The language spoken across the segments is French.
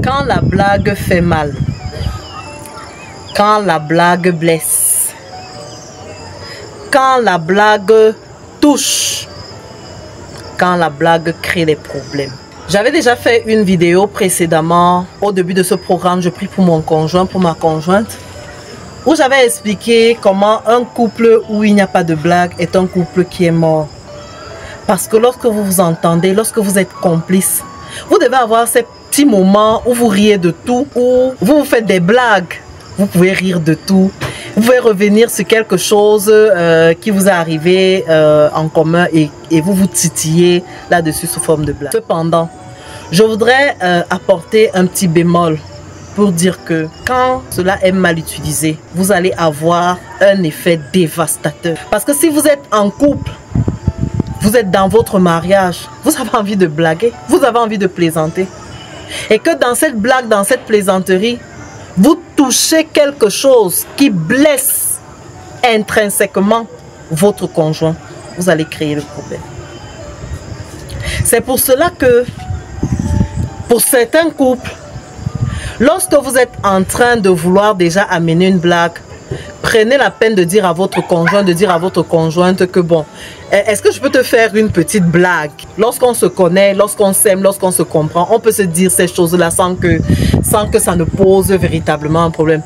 Quand la blague fait mal, quand la blague blesse, quand la blague touche, quand la blague crée des problèmes. J'avais déjà fait une vidéo précédemment, au début de ce programme, je prie pour mon conjoint, pour ma conjointe, où j'avais expliqué comment un couple où il n'y a pas de blague est un couple qui est mort. Parce que lorsque vous vous entendez, lorsque vous êtes complices, vous devez avoir ces petits moments où vous riez de tout, où vous vous faites des blagues. Vous pouvez rire de tout. Vous pouvez revenir sur quelque chose qui vous est arrivé en commun et vous vous titillez là-dessus sous forme de blague. Cependant, je voudrais apporter un petit bémol pour dire que quand cela est mal utilisé, vous allez avoir un effet dévastateur. Parce que si vous êtes en couple, vous êtes dans votre mariage, vous avez envie de blaguer, vous avez envie de plaisanter. Et que dans cette blague, dans cette plaisanterie, vous touchez quelque chose qui blesse intrinsèquement votre conjoint, vous allez créer le problème. C'est pour cela que, pour certains couples, lorsque vous êtes en train de vouloir déjà amener une blague, prenez la peine de dire à votre conjoint, de dire à votre conjointe que bon, est-ce que je peux te faire une petite blague? Lorsqu'on se connaît, lorsqu'on s'aime, lorsqu'on se comprend, on peut se dire ces choses-là sans que ça ne pose véritablement un problème.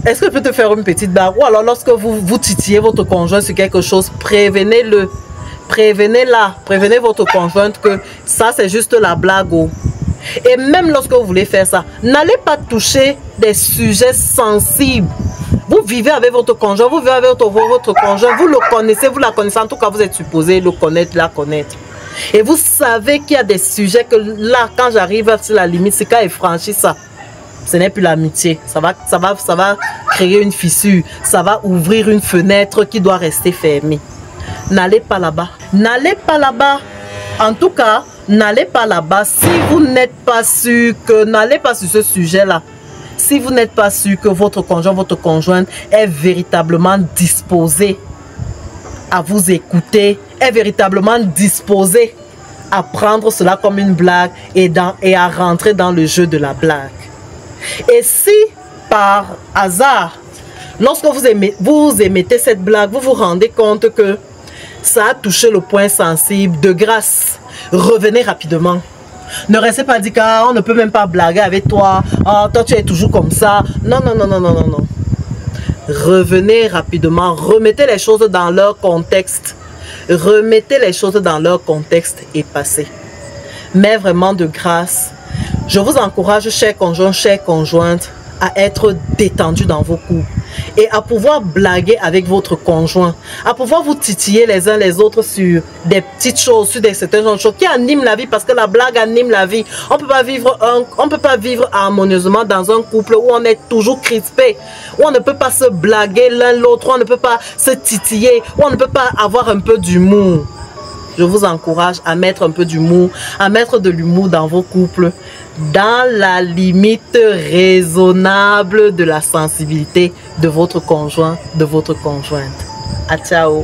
Est-ce que je peux te faire une petite blague? Ou alors lorsque vous titillez votre conjoint sur quelque chose, prévenez-le. Prévenez-la, prévenez votre conjointe que ça c'est juste la blague. Et même lorsque vous voulez faire ça, n'allez pas toucher des sujets sensibles. Vous vivez avec votre conjoint, vous vivez avec votre conjoint, vous le connaissez, vous la connaissez, en tout cas vous êtes supposé le connaître, la connaître. Et vous savez qu'il y a des sujets que là, quand j'arrive sur la limite, c'est quand il franchit ça. Ce n'est plus l'amitié, ça va créer une fissure, ça va ouvrir une fenêtre qui doit rester fermée. N'allez pas là-bas, n'allez pas là-bas. En tout cas, n'allez pas là-bas si vous n'êtes pas sûr que, n'allez pas sur ce sujet-là. Si vous n'êtes pas sûr que votre conjoint, votre conjointe est véritablement disposé à vous écouter, est véritablement disposé à prendre cela comme une blague et à rentrer dans le jeu de la blague. Et si par hasard, lorsque vous émettez cette blague, vous vous rendez compte que ça a touché le point sensible, de grâce, revenez rapidement. Ne restez pas dit qu'on ne peut même pas blaguer avec toi. Oh, toi tu es toujours comme ça. Non, non, non, non, non, non, non. Revenez rapidement. Remettez les choses dans leur contexte. Remettez les choses dans leur contexte et passez. Mais vraiment de grâce, je vous encourage, chers conjoints, chères conjointes, à être détendus dans vos couples et à pouvoir blaguer avec votre conjoint, à pouvoir vous titiller les uns les autres sur des petites choses, sur certaines choses qui animent la vie, parce que la blague anime la vie. On peut pas vivre harmonieusement dans un couple où on est toujours crispé, où on ne peut pas se blaguer l'un l'autre, où on ne peut pas se titiller, où on ne peut pas avoir un peu d'humour. Je vous encourage à mettre un peu d'humour, à mettre de l'humour dans vos couples, dans la limite raisonnable de la sensibilité de votre conjoint, de votre conjointe. À ciao!